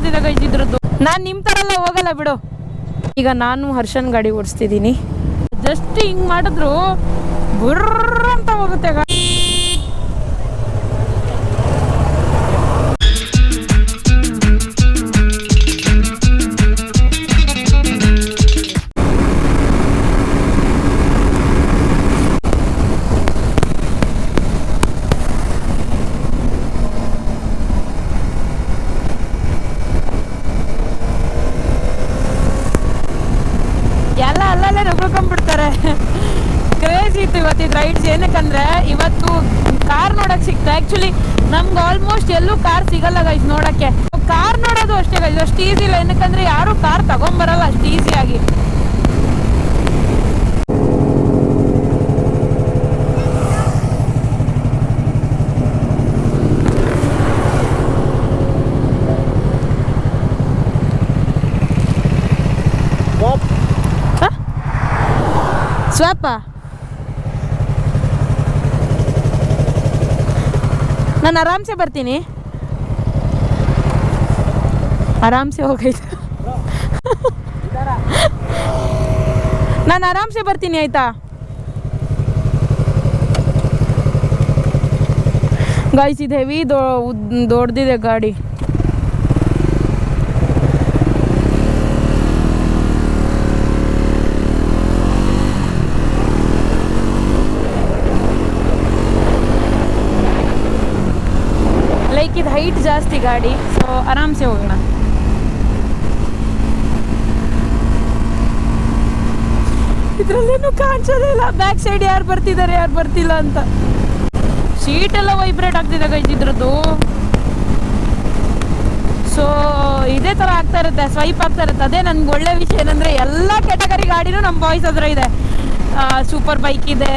ಆಗ್ತಿದೆ ಗೈಸ್ ಇದ್ರದ್ದು. ನಾನು ನಿಮ್ಮ ಥರ ಎಲ್ಲ ಹೋಗಲ್ಲ ಬಿಡು. ಈಗ ನಾನು ಹರ್ಷನ್ ಗಾಡಿ ಓಡಿಸ್ತಿದ್ದೀನಿ. ಜಸ್ಟ್ ಹಿಂಗೆ ಮಾಡಿದ್ರು ಬುರ್ರ ಅಂತ ಹೋಗುತ್ತೆ ಗಾಡಿ. ಎಲ್ಲ ಅಲ್ಲಲ್ಲೇ ನುಗ್ಕೊಂಡ್ಬಿಡ್ತಾರೆ. ಕ್ರೇಜ್ ಇತ್ತು ಇವತ್ತಿದ್ದು ರೈಡ್ಸ್. ಏನಕ್ಕಂದ್ರೆ ಇವತ್ತು ಕಾರ್ ನೋಡಕ್ ಸಿಕ್ತು. ಆ್ಯಕ್ಚುಲಿ ನಮ್ಗೆ ಆಲ್ಮೋಸ್ಟ್ ಎಲ್ಲೂ ಕಾರ್ ಸಿಗಲ್ಲ ಗೈಸ್ ನೋಡೋಕ್ಕೆ. ಕಾರ್ ನೋಡೋದು ಅಷ್ಟೇ ಗೈಸ್, ಅಷ್ಟು ಈಸಿ ಇಲ್ಲ. ಏನಕ್ಕಂದ್ರೆ ಯಾರು ಕಾರ್ ತಗೊಂಬರಲ್ಲ ಅಷ್ಟು ಈಸಿಯಾಗಿ. ಸ್ವಾಪ ನಾನು ಆರಾಮ್ಸೆ ಬರ್ತೀನಿ. ಆರಾಮ್ಸೆ ಹೋಗೈತೆ. ನಾನು ಆರಾಮ್ಸೆ ಬರ್ತೀನಿ ಆಯ್ತಾ ಗೈಸ್. ಇದು ಹೆವಿ ದೊಡ್ಡದಿದೆ ಗಾಡಿ. ಲೈಕ್ ಇದು ಹೈಟ್ ಜಾಸ್ತಿ ಗಾಡಿ, ಸೊ ಆರಾಮ್ಸೆ ಹೋಗೋಣ. ಇದರಲ್ಲೇನು ಕಾಣಿಸೋದೇ ಇಲ್ಲ ಬ್ಯಾಕ್ ಸೈಡ್ ಯಾರು ಬರ್ತಿದ್ದಾರೆ ಯಾರು ಬರ್ತಿಲ್ಲ ಅಂತ. ಸೀಟ್ ಎಲ್ಲ ವೈಬ್ರೇಟ್ ಆಗ್ತಿದೆ ಗೈಸ್ ಇದ್ರದ್ದು. ಸೊ ಇದೇ ಥರ ಆಗ್ತಾ ಇರುತ್ತೆ, ಸ್ವೈಪ್ ಆಗ್ತಾ ಇರುತ್ತೆ. ಅದೇ ನನಗೆ ಒಳ್ಳೆ ವಿಷಯ ಏನಂದರೆ ಎಲ್ಲ ಕ್ಯಾಟಗರಿ ಗಾಡಿನೂ ನಮ್ಮ ಬಾಯ್ಸ್ ಹತ್ರ ಇದೆ. ಸೂಪರ್ ಬೈಕ್ ಇದೆ,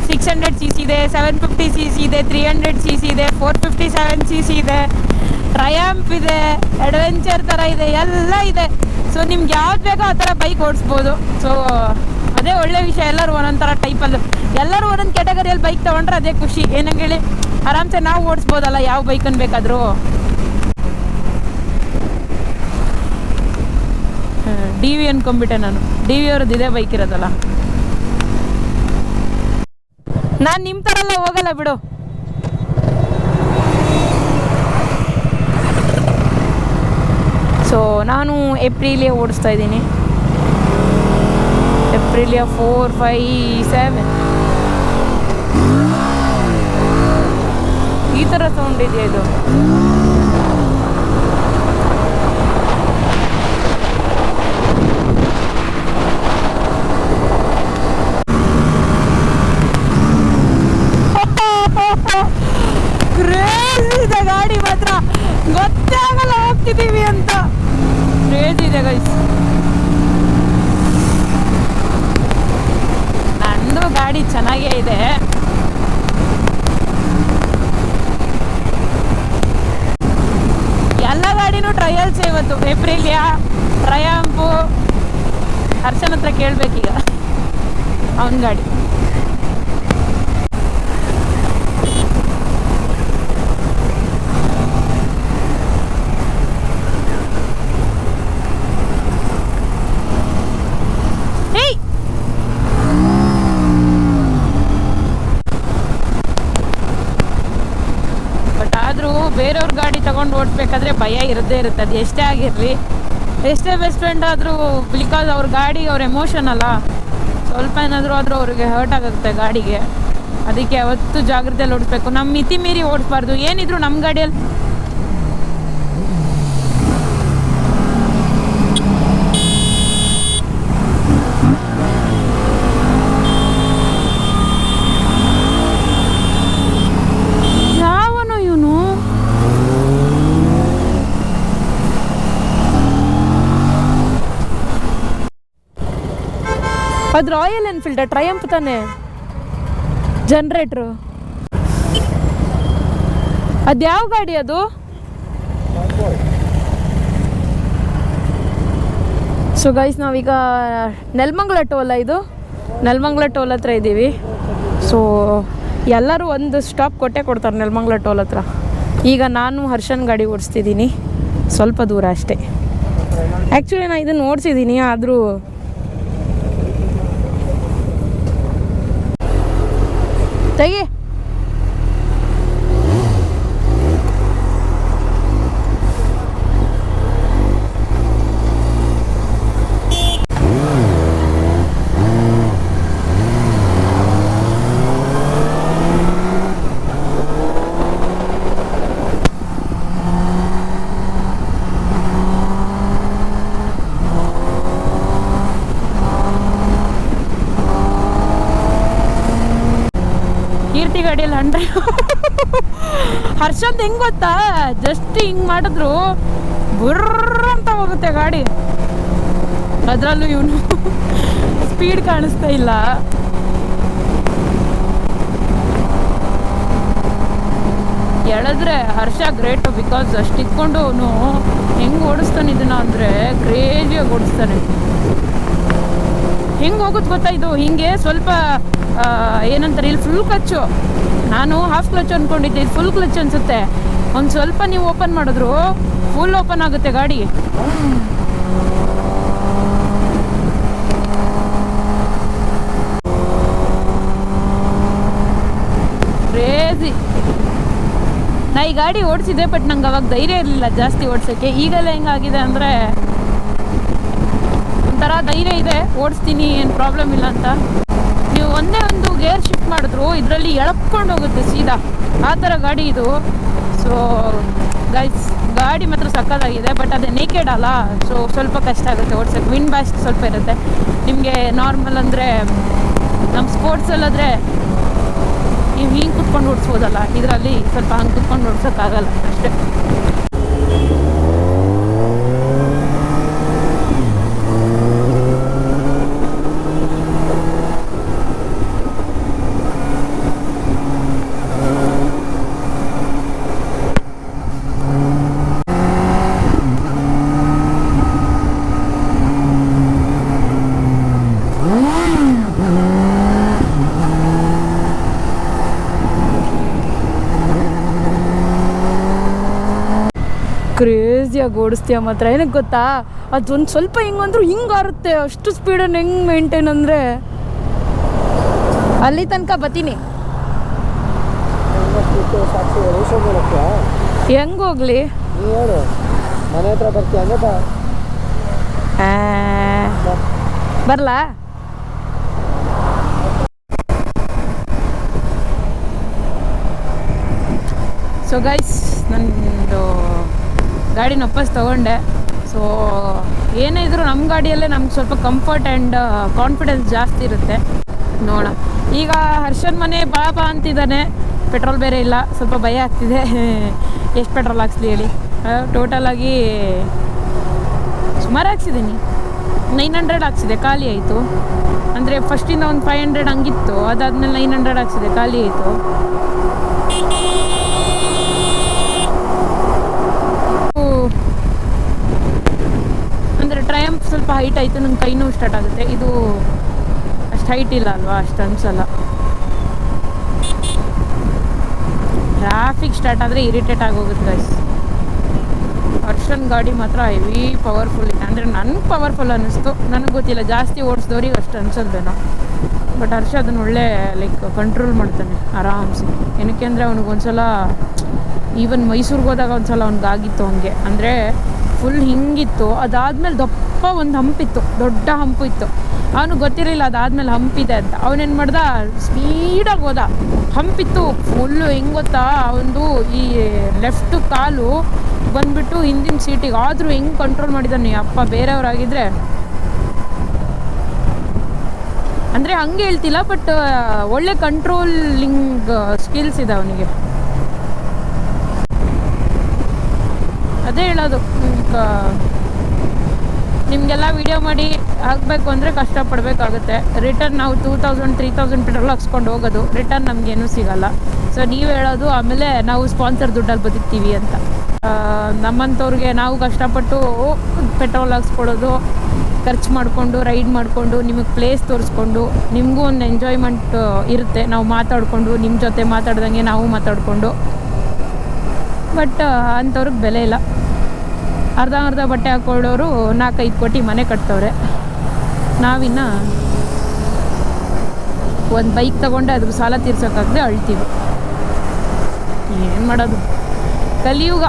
600 cc ಇದೆ, 750 cc ಇದೆ, 300 cc ಇದೆ, 457 cc ಇದೆ, ಟ್ರಯಾಂಪ್ ಇದೆ, ಅಡ್ವೆಂಚರ್ ಥರ ಇದೆ, ಎಲ್ಲ ಇದೆ. ಸೊ ನಿಮ್ಗೆ ಯಾವ್ದು ಬೇಕೋ ಆ ಥರ ಬೈಕ್ ಓಡಿಸ್ಬೋದು. ಸೊ ಅದೇ ಒಳ್ಳೆ ವಿಷಯ. ಎಲ್ಲರೂ ಒಂದೊಂದು ಥರ ಟೈಪಲ್ಲಿ, ಎಲ್ಲರೂ ಒಂದೊಂದು ಕ್ಯಾಟಗರಿಯಲ್ಲಿ ಬೈಕ್ ತೊಗೊಂಡ್ರೆ ಅದೇ ಖುಷಿ. ಏನಂಗೆ ಹೇಳಿ, ಆರಾಮ್ಸೆ ನಾವು ಓಡಿಸ್ಬೋದಲ್ಲ ಯಾವ ಬೈಕನ್ನು ಬೇಕಾದರೂ. ಡಿ ವಿ ಅನ್ಕೊಂಡ್ಬಿಟ್ಟೆ ನಾನು. ಡಿ ವಿ ಅವ್ರದ್ದು ಇದೇ ಬೈಕ್ ಇರೋದಲ್ಲ. ನಾನು ನಿಮ್ಮ ಥರ ಎಲ್ಲ ಹೋಗಲ್ಲ ಬಿಡು. ಸೊ ನಾನು ಏಪ್ರಿಲಿಯಾ ಓಡಿಸ್ತಾ ಇದ್ದೀನಿ. ಏಪ್ರಿಲಿಯಾ 4, 5, 7 ಈ ಥರ ಸೌಂಡ್ ಇದೆಯಾ ಇದು. ಕ್ರೇಜ್ ಇದೆ ಗಾಡಿ ಮಾತ್ರ, ಗೊತ್ತೇ ಆಗಲ್ಲ ಹೋಗ್ತಿದ್ದೀವಿ ಅಂತ. ಕ್ರೇಜ್ ಇದೆ ಗೈಸ್. ನಂದು ಗಾಡಿ ಚೆನ್ನಾಗೇ ಇದೆ. ಎಲ್ಲ ಗಾಡಿನೂ ಟ್ರಯಲ್ಸ್ ಇವತ್ತು. ಏಪ್ರಿಲಿಯಾ, ಟ್ರಯಾಂಪು. ಹರ್ಷನ್ ಹತ್ರ ಕೇಳಬೇಕೀಗ ಅವನ ಗಾಡಿ. ಬೇರೆಯವ್ರ ಗಾಡಿ ತಗೊಂಡು ಓಡಿಸ್ಬೇಕಾದ್ರೆ ಭಯ ಇರದೇ ಇರುತ್ತೆ. ಅದು ಎಷ್ಟೇ ಆಗಿರಲಿ, ಎಷ್ಟೇ ಬೆಸ್ಟ್ ಫ್ರೆಂಡ್ ಆದರೂ, ಬಿಕಾಸ್ ಅವ್ರ ಗಾಡಿ ಅವ್ರ ಎಮೋಷನ್ ಅಲ್ಲ. ಸ್ವಲ್ಪ ಏನಾದರೂ ಆದರೂ ಅವ್ರಿಗೆ ಹರ್ಟ್ ಆಗುತ್ತೆ ಗಾಡಿಗೆ. ಅದಕ್ಕೆ ಯಾವತ್ತೂ ಜಾಗ್ರತೆಯಲ್ಲಿ ಓಡಿಸ್ಬೇಕು. ನಮ್ಮ ಮಿತಿ ಮೀರಿ ಓಡಿಸ್ಬಾರ್ದು. ಏನಿದ್ರು ನಮ್ಮ ಗಾಡಿಯಲ್ಲಿ ಅದು ರಾಯಲ್ ಎನ್ಫೀಲ್ಡ್ ಟ್ರಯಂಪ್ ತಾನೆ ಜನರೇಟ್ರು. ಅದು ಯಾವ ಗಾಡಿ ಅದು? ಸೊ ಗೈಸ್ ನಾವೀಗ ನೆಲಮಂಗಲ ಟೋಲ್, ಇದು ನೆಲಮಂಗಲ ಟೋಲ್ ಹತ್ರ ಇದ್ದೀವಿ. ಸೊ ಎಲ್ಲರೂ ಒಂದು ಸ್ಟಾಪ್ ಕೊಟ್ಟೆ ಕೊಡ್ತಾರೆ ನೆಲಮಂಗಲ ಟೋಲ್ ಹತ್ರ. ಈಗ ನಾನು ಹರ್ಷನ್ ಗಾಡಿ ಓಡಿಸ್ತಿದ್ದೀನಿ. ಸ್ವಲ್ಪ ದೂರ ಅಷ್ಟೇ. ಆ್ಯಕ್ಚುಲಿ ನಾನು ಇದನ್ನು ಓಡಿಸಿದ್ದೀನಿ, ಆದರೂ ತೆಗಿ. ಕೀರ್ತಿ ಗಾಡಿಯಲ್ಲಿ 100 ಹರ್ಷದ್ ಹೆಂಗೆ ಗೊತ್ತಾ, ಜಸ್ಟ್ ಹಿಂಗೆ ಮಾಡಿದ್ರು ಬುರ್ರ ಅಂತ ಹೋಗುತ್ತೆ ಗಾಡಿ. ಅದರಲ್ಲೂ ಇವನು ಸ್ಪೀಡ್ ಕಾಣಿಸ್ತಾ ಇಲ್ಲ. ಎಳೆದ್ರೆ ಹರ್ಷ ಗ್ರೇಟು, ಬಿಕಾಸ್ ಅಷ್ಟು ಇಟ್ಕೊಂಡು ಅವನು ಹೆಂಗೆ ಓಡಿಸ್ತಾನೆ ಇದನ್ನ ಅಂದರೆ ಕ್ರೇಜಿಯಾಗಿ ಓಡಿಸ್ತಾನೆ. ಹೆಂಗೆ ಹೋಗುತ್ತೆ ಗೊತ್ತಾ ಇದು, ಹಿಂಗೆ ಸ್ವಲ್ಪ ಏನಂತಾರೆ ಇಲ್ಲಿ ಫುಲ್ ಕ್ಲಚ್ಚು, ನಾನು ಹಾಫ್ ಕ್ಲಚ್ ಅಂದ್ಕೊಂಡಿದ್ದೆ, ಇದು ಫುಲ್ ಕ್ಲಚ್ ಅನಿಸುತ್ತೆ. ಒಂದು ಸ್ವಲ್ಪ ನೀವು ಓಪನ್ ಮಾಡಿದ್ರು ಫುಲ್ ಓಪನ್ ಆಗುತ್ತೆ ಗಾಡಿ. ಕ್ರೇಜಿ. ನಾ ಈ ಗಾಡಿ ಓಡಿಸಿದೆ, ಬಟ್ ನಂಗೆ ಅವಾಗ ಧೈರ್ಯ ಇರಲಿಲ್ಲ ಜಾಸ್ತಿ ಓಡಿಸೋಕ್ಕೆ. ಈಗೆಲ್ಲ ಹೆಂಗಾಗಿದೆ ಅಂದರೆ ಒಂಥರ ಧೈರ್ಯ ಇದೆ, ಓಡಿಸ್ತೀನಿ, ಏನು ಪ್ರಾಬ್ಲಮ್ ಇಲ್ಲ ಅಂತ. ನೀವು ಒಂದೇ ಒಂದು ಗೇರ್ ಶಿಫ್ಟ್ ಮಾಡಿದ್ರು ಇದರಲ್ಲಿ ಎಳಪ್ಕೊಂಡು ಹೋಗುತ್ತೆ ಸೀದಾ, ಆ ಥರ ಗಾಡಿ ಇದು. ಸೊ ಗೈಸ್, ಗಾಡಿ ಮಾತ್ರ ಸಕ್ಕತ್ತಾಗಿದೆ, ಬಟ್ ಅದೇ ನೇಕೆಡ್ ಅಲ್ಲ, ಸೊ ಸ್ವಲ್ಪ ಕಷ್ಟ ಆಗುತ್ತೆ ಓಡ್ಸೋಕ್ಕೆ. ವಿಂಡ್ ಬ್ಯಾಸ್ಟ್ ಸ್ವಲ್ಪ ಇರುತ್ತೆ. ನಿಮಗೆ ನಾರ್ಮಲ್ ಅಂದರೆ ನಮ್ಮ ಸ್ಪೋರ್ಟ್ಸಲ್ಲಾದರೆ ನೀವು ಹಿಂಗೆ ಕುತ್ಕೊಂಡು ಓಡಿಸ್ಬೋದಲ್ಲ, ಇದರಲ್ಲಿ ಸ್ವಲ್ಪ ಹಂಗೆ ಕುತ್ಕೊಂಡು ಓಡ್ಸೋಕ್ಕಾಗಲ್ಲ ಅಷ್ಟೇ. ಕ್ರೇಜಿಯಾಗಿ ಓಡಿಸ್ತೀಯ ಮಾತ್ರ. ಏನಕ್ಕೆ ಗೊತ್ತಾ, ಅದೊಂದು ಸ್ವಲ್ಪ ಹಿಂಗಂದ್ರೂ ಹಿಂಗೆ ಆರುತ್ತೆ, ಅಷ್ಟು ಸ್ಪೀಡನ್ನು ಹೆಂಗೆ ಮೇಂಟೈನ್ ಅಂದರೆ. ಅಲ್ಲಿ ತನಕ ಬತ್ತೀನಿ, ಹೆಂಗೆ ಹೋಗ್ಲಿ, ಬರಲಾ? ಸೊ ಗೈಸ್, ನಂದು ಗಾಡಿನ ವಾಪಸ್ ತೊಗೊಂಡೆ. ಸೊ ಏನೇ ಇದ್ದರೂ ನಮ್ಮ ಗಾಡಿಯಲ್ಲೇ ನಮ್ಗೆ ಸ್ವಲ್ಪ ಕಂಫರ್ಟ್ ಆ್ಯಂಡ್ ಕಾನ್ಫಿಡೆನ್ಸ್ ಜಾಸ್ತಿ ಇರುತ್ತೆ. ನೋಡೋಣ. ಈಗ ಹರ್ಷನ್ ಮನೆ ಬಾ ಅಂತಿದ್ದಾನೆ, ಪೆಟ್ರೋಲ್ ಬೇರೆ ಇಲ್ಲ, ಸ್ವಲ್ಪ ಭಯ ಆಗ್ತಿದೆ. ಎಷ್ಟು ಪೆಟ್ರೋಲ್ ಹಾಕ್ಸ್ಲಿ ಹೇಳಿ? ಟೋಟಲಾಗಿ ಸುಮಾರು ಹಾಕ್ಸಿದ್ದೀನಿ, 900 ಹಾಕ್ಸಿದೆ, ಖಾಲಿ ಆಯಿತು. ಅಂದರೆ ಫಸ್ಟಿಂದ ಒಂದು 500 ಹಂಗಿತ್ತು, ಅದಾದಮೇಲೆ 900 ಹಾಕ್ಸಿದೆ, ಖಾಲಿ ಆಯಿತು. ಅಂದರೆ ಟ್ರಯಂಫ್ ಸ್ವಲ್ಪ ಹೈಟ್ ಆಯಿತು, ನಂಗೆ ಕೈ ನೋವು ಸ್ಟಾರ್ಟ್ ಆಗುತ್ತೆ. ಇದು ಅಷ್ಟು ಹೈಟ್ ಇಲ್ಲ ಅಲ್ವಾ, ಅಷ್ಟು ಅನಿಸಲ್ಲ. ಟ್ರಾಫಿಕ್ ಸ್ಟಾರ್ಟ್ ಆದರೆ ಇರಿಟೇಟ್ ಆಗೋಗುತ್ತೆ ಗೈಸ್. ಹರ್ಷನ್ ಗಾಡಿ ಮಾತ್ರ ಹೆವಿ ಪವರ್ಫುಲ್ ಇದೆ, ಅಂದರೆ ನನಗೆ ಪವರ್ಫುಲ್ ಅನ್ನಿಸ್ತು. ನನಗೆ ಗೊತ್ತಿಲ್ಲ, ಜಾಸ್ತಿ ಓಡಿಸಿದವ್ರಿಗೆ ಅಷ್ಟು ಅನ್ಸೋದೇನೋ. ಬಟ್ ಹರ್ಷ ಅದನ್ನು ಒಳ್ಳೆ ಕಂಟ್ರೋಲ್ ಮಾಡ್ತಾನೆ ಆರಾಮ್ಸೆ. ಏನಕ್ಕೆ ಅಂದರೆ ಅವ್ನಿಗೊಂದ್ಸಲ ಈವನ್ ಮೈಸೂರಿಗೆ ಹೋದಾಗ ಒಂದ್ಸಲ ಅವ್ನಿಗಾಗಿತ್ತು ಹಂಗೆ. ಅಂದರೆ ಫುಲ್ ಹಿಂಗಿತ್ತು, ಅದಾದಮೇಲೆ ದಪ್ಪ ಒಂದು ಹಂಪಿತ್ತು, ದೊಡ್ಡ ಹಂಪು ಇತ್ತು. ಅವನು ಗೊತ್ತಿರಲಿಲ್ಲ ಅದಾದಮೇಲೆ ಹಂಪಿದೆ ಅಂತ. ಅವನೇನು ಮಾಡ್ದ, ಸ್ಪೀಡಾಗಿ ಹೋದ. ಹಂಪಿತ್ತು ಫುಲ್ಲು. ಹೆಂಗೆ ಗೊತ್ತಾ, ಅವನದು ಈ ಲೆಫ್ಟ್ ಕಾಲು ಬಂದುಬಿಟ್ಟು ಹಿಂದಿನ ಸೀಟಿಗೆ. ಆದರೂ ಹೆಂಗೆ ಕಂಟ್ರೋಲ್ ಮಾಡಿದ್ದಾನೆ ಅಪ್ಪ, ಬೇರೆಯವರಾಗಿದ್ದರೆ ಅಂದರೆ ಹಂಗೆ ಹೇಳ್ತಿಲ್ಲ, ಬಟ್ ಒಳ್ಳೆ ಕಂಟ್ರೋಲಿಂಗ್ ಸ್ಕಿಲ್ಸ್ ಇದೆ ಅವನಿಗೆ. ಅದೇ ಹೇಳೋದು, ನಿಮಗೆಲ್ಲ ವೀಡಿಯೋ ಮಾಡಿ ಹಾಕಬೇಕು ಅಂದರೆ ಕಷ್ಟಪಡಬೇಕಾಗುತ್ತೆ. ರಿಟರ್ನ್ ನಾವು 2000-3000 ಪೆಟ್ರೋಲ್ ಹಾಕ್ಸ್ಕೊಂಡು ಹೋಗೋದು, ರಿಟರ್ನ್ ನಮಗೇನೂ ಸಿಗೋಲ್ಲ. ಸೊ ನೀವು ಹೇಳೋದು ಆಮೇಲೆ ನಾವು ಸ್ಪಾನ್ಸರ್ ದುಡ್ಡಲ್ಲಿ ಬದುಕ್ತೀವಿ ಅಂತ. ನಮ್ಮಂಥವ್ರಿಗೆ ನಾವು ಕಷ್ಟಪಟ್ಟು ಪೆಟ್ರೋಲ್ ಹಾಕ್ಸ್ಕೊಡೋದು, ಖರ್ಚು ಮಾಡಿಕೊಂಡು ರೈಡ್ ಮಾಡಿಕೊಂಡು ನಿಮಗೆ ಪ್ಲೇಸ್ ತೋರಿಸ್ಕೊಂಡು ನಿಮಗೂ ಒಂದು ಎಂಜಾಯ್ಮೆಂಟ್ ಇರುತ್ತೆ. ನಾವು ಮಾತಾಡಿಕೊಂಡು ನಿಮ್ಮ ಜೊತೆ ಮಾತಾಡ್ದಂಗೆ ನಾವು ಮಾತಾಡಿಕೊಂಡು, ಬಟ್ ಅಂಥವ್ರಿಗೆ ಬೆಲೆ ಇಲ್ಲ. ಅರ್ಧ ಬಟ್ಟೆ ಹಾಕೊಳ್ಳೋರು 4-5 ಕೋಟಿ ಮನೆ ಕಟ್ತವ್ರೆ. ನಾವಿನ್ನು ಒಂದು ಬೈಕ್ ತೊಗೊಂಡೆ ಅದ್ರ ಸಾಲ ತೀರ್ಸೋಕ್ಕಾಗದೆ ಅಳ್ತೀವಿ. ಏನು ಮಾಡೋದು, ಕಲಿಯುಗ.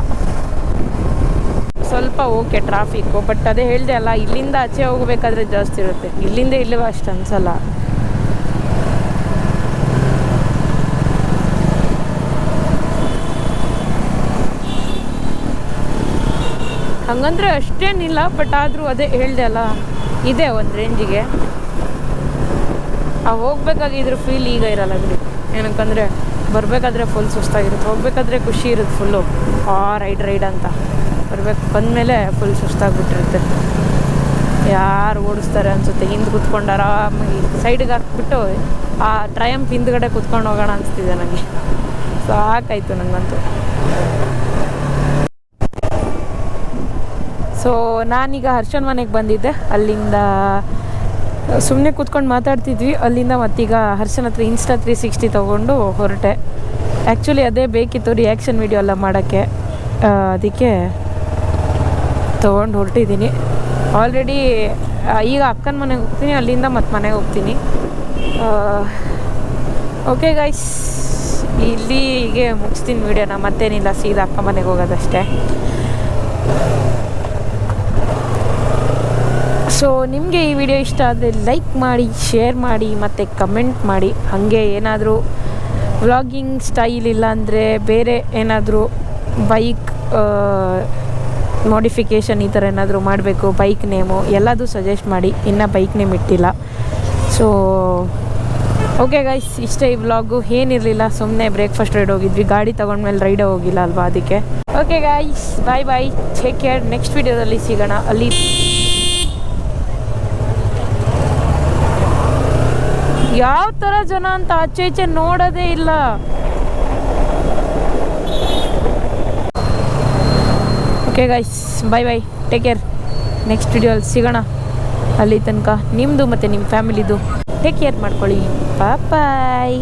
ಸ್ವಲ್ಪ ಓಕೆ ಟ್ರಾಫಿಕ್ಕು, ಬಟ್ ಅದೇ ಹೇಳಿದೆ ಅಲ್ಲ, ಇಲ್ಲಿಂದ ಆಚೆ ಹೋಗಬೇಕಾದ್ರೆ ಜಾಸ್ತಿ ಇರುತ್ತೆ, ಇಲ್ಲಿಂದ ಇಲ್ಲಿಗೆ ಅಷ್ಟು ಅನಿಸಲ್ಲ. ಹಂಗಂದ್ರೆ ಅಷ್ಟೇನಿಲ್ಲ, ಬಟ್ ಆದರೂ ಅದೇ ಹೇಳಿದೆ ಅಲ್ಲ, ಇದೆ ಒಂದು ರೇಂಜಿಗೆ. ಹೋಗ್ಬೇಕಾಗಿದ್ರು ಫೀಲ್ ಈಗ ಇರಲ್ಲ ಬಿಡಿ. ಏನಕ್ಕಂದರೆ ಬರಬೇಕಾದ್ರೆ ಫುಲ್ ಸುಸ್ತಾಗಿರುತ್ತೆ, ಹೋಗ್ಬೇಕಾದ್ರೆ ಖುಷಿ ಇರುತ್ತೆ ಫುಲ್ಲು. ರೈಡ್ ಅಂತ ಬಂದಮೇಲೆ ಫುಲ್ ಸುಸ್ತಾಗ್ಬಿಟ್ಟಿರುತ್ತೆ. ಯಾರು ಓಡಿಸ್ತಾರೆ ಅನಿಸುತ್ತೆ. ಹಿಂದೆ ಕೂತ್ಕೊಂಡು ಆರಾಮಾಗಿ ಸೈಡಿಗೆ ಹಾಕ್ಬಿಟ್ಟು ಆ ಟ್ರಯಂಫ್ ಹಿಂದ್ಗಡೆ ಕೂತ್ಕೊಂಡು ಹೋಗೋಣ ಅನಿಸ್ತಿದೆ ನನಗೆ. ಸಾಕಾಯಿತು ನನಗಂತೂ. ಸೊ ನಾನೀಗ ಹರ್ಷನ್ ಮನೆಗೆ ಬಂದಿದ್ದೆ. ಅಲ್ಲಿಂದ ಸುಮ್ಮನೆ ಕೂತ್ಕೊಂಡು ಮಾತಾಡ್ತಿದ್ವಿ. ಅಲ್ಲಿಂದ ಮತ್ತೀಗ ಹರ್ಷನ್ ಹತ್ರ ಇನ್ಸ್ಟಾ 360 ತೊಗೊಂಡು ಹೊರಟೆ. ಆ್ಯಕ್ಚುಲಿ ಅದೇ ಬೇಕಿತ್ತು, ರಿಯಾಕ್ಷನ್ ವಿಡಿಯೋ ಎಲ್ಲ ಮಾಡೋಕ್ಕೆ. ಅದಕ್ಕೆ ತೊಗೊಂಡು ಹೊರಟಿದ್ದೀನಿ. ಆಲ್ರೆಡಿ ಈಗ ಅಕ್ಕನ ಮನೆಗೆ ಹೋಗ್ತೀನಿ, ಅಲ್ಲಿಂದ ಮತ್ತೆ ಮನೆಗೆ ಹೋಗ್ತೀನಿ. ಓಕೆ ಗೈಸ್, ಇಲ್ಲಿಗೆ ಮುಗಿಸ್ತೀನಿ ವಿಡಿಯೋನ. ಮತ್ತೇನಿಲ್ಲ, ಸೀದಾ ಅಕ್ಕ ಮನೆಗೆ ಹೋಗೋದಷ್ಟೇ. ಸೊ ನಿಮಗೆ ಈ ವಿಡಿಯೋ ಇಷ್ಟ ಆದರೆ ಲೈಕ್ ಮಾಡಿ, ಶೇರ್ ಮಾಡಿ ಮತ್ತು ಕಮೆಂಟ್ ಮಾಡಿ. ಹಾಗೆ ಏನಾದರೂ ವ್ಲಾಗಿಂಗ್ ಸ್ಟೈಲ್ ಇಲ್ಲಾಂದರೆ ಬೇರೆ ಏನಾದರೂ ಬೈಕ್ ಮಾಡಿಫಿಕೇಷನ್ ಈ ಥರ ಏನಾದರೂ ಮಾಡಬೇಕು, ಬೈಕ್ ನೇಮು ಎಲ್ಲದೂ ಸಜೆಸ್ಟ್ ಮಾಡಿ. ಇನ್ನೂ ಬೈಕ್ ನೇಮ್ ಇಟ್ಟಿಲ್ಲ. ಸೊ ಓಕೆ ಗೈಸ್, ಇಷ್ಟೇ ಈ ವ್ಲಾಗು. ಏನಿರಲಿಲ್ಲ, ಸುಮ್ಮನೆ ಬ್ರೇಕ್ಫಾಸ್ಟ್ ರೈಡ್ ಹೋಗಿದ್ವಿ. ಗಾಡಿ ತೊಗೊಂಡ್ಮೇಲೆ ರೈಡೇ ಹೋಗಿಲ್ಲ ಅಲ್ವಾ, ಅದಕ್ಕೆ. ಓಕೆ ಗೈಸ್, ಬಾಯ್, ಟೇಕ್ ಕೇರ್. ನೆಕ್ಸ್ಟ್ ವಿಡಿಯೋದಲ್ಲಿ ಸಿಗೋಣ. ಅಲ್ಲಿ ಯಾವ ಥರ ಜನ ಅಂತ ಆಚೆ ಈಚೆ ನೋಡೋದೇ ಇಲ್ಲ. ಓಕೆ ಗೈಸ್, ಬಾಯ್, ಟೇಕ್ ಕೇರ್. ನೆಕ್ಸ್ಟ್ ವಿಡಿಯೋಲ್ಲಿ ಸಿಗೋಣ. ಅಲ್ಲಿ ತನಕ ನಿಮ್ಮದು ಮತ್ತು ನಿಮ್ಮ ಫ್ಯಾಮಿಲಿದು ಟೇಕ್ ಕೇರ್ ಮಾಡ್ಕೊಳ್ಳಿ. ಬಾಯ್.